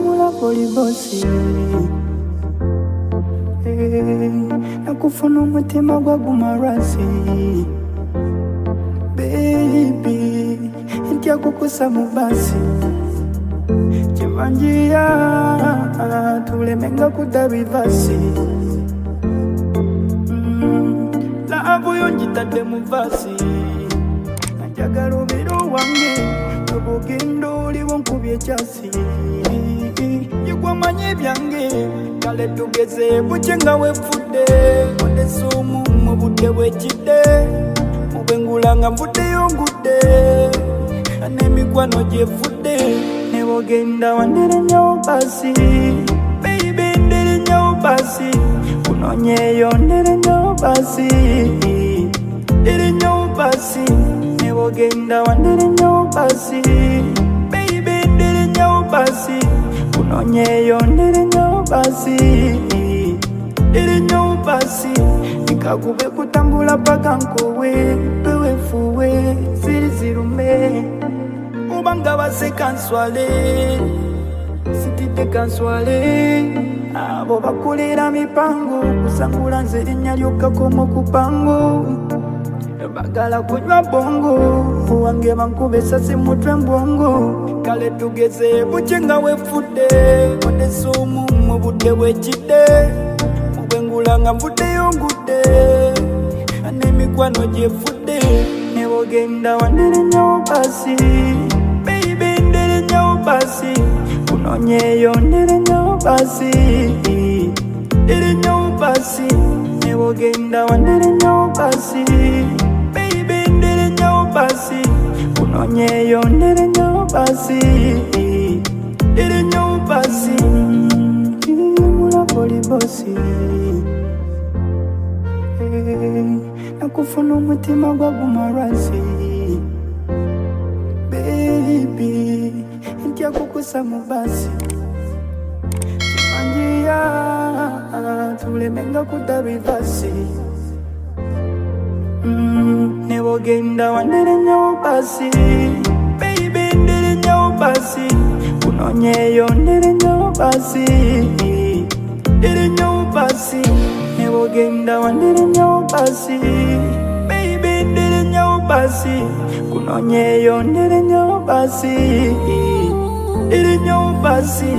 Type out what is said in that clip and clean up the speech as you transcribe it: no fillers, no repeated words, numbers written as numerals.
Mula polibosi nakufuna umutima gwagumarazi baby ntya kukusa mubasi kivanjia tulemenga kudabivasi laavu yonjitadde muvasi najagala obeera wange obugendo oliwo nkubye ekyasi yegwamanyi ebyange kale tugeze bukye nga wefudde onesuumu mu budde bwekidde mubwengula nga nvuddeyo ngudde n'emikwano gyefudde nebogenda wanderenyawo basi baby nderenyawo basi kunonyeyo nderenyawo basi nderenyawo basi nebogenda wanderenyawo basi baby nderenyawo basi kunonyeyo nderenyawo basi nderenyawo basi nikakube kutambula paka nkowe pewefuwe ziri zirume ubanga baseka nswale sitide kanswale abo bakulira mipango kusangula nze erinnya lyokkakomo ku pango bagala kunywa bongo wange bankube esasi mutwe mbwongo kale tugeze bukye nga wefudde onesuumu mu budde bwekidde mubwengula nga nvuddeyo ngudde n'emikwano gyefudde nebogenda wanderenyawo basi baby nderenyawo basi kunonyeyo nderenyawo basi nderenyawo basi nebogenda wanderenyawo basi baby nderenyawo basi kunonyeyo nderenyawo basi nderenyawo basi mula polibosi nakufuna umutima gwagumarazi baby ntya kukusa mubasi kimanjia tulemenga kudabivasi nebogenda wanderenyawo basi baby nderenyawo basi kunonyeyo nderenyawo basi nderenyawo basi nebogenda wanderenyawo basi baby nderenyawo basi kunonyeyo nderenyawo basi nderenyawo basi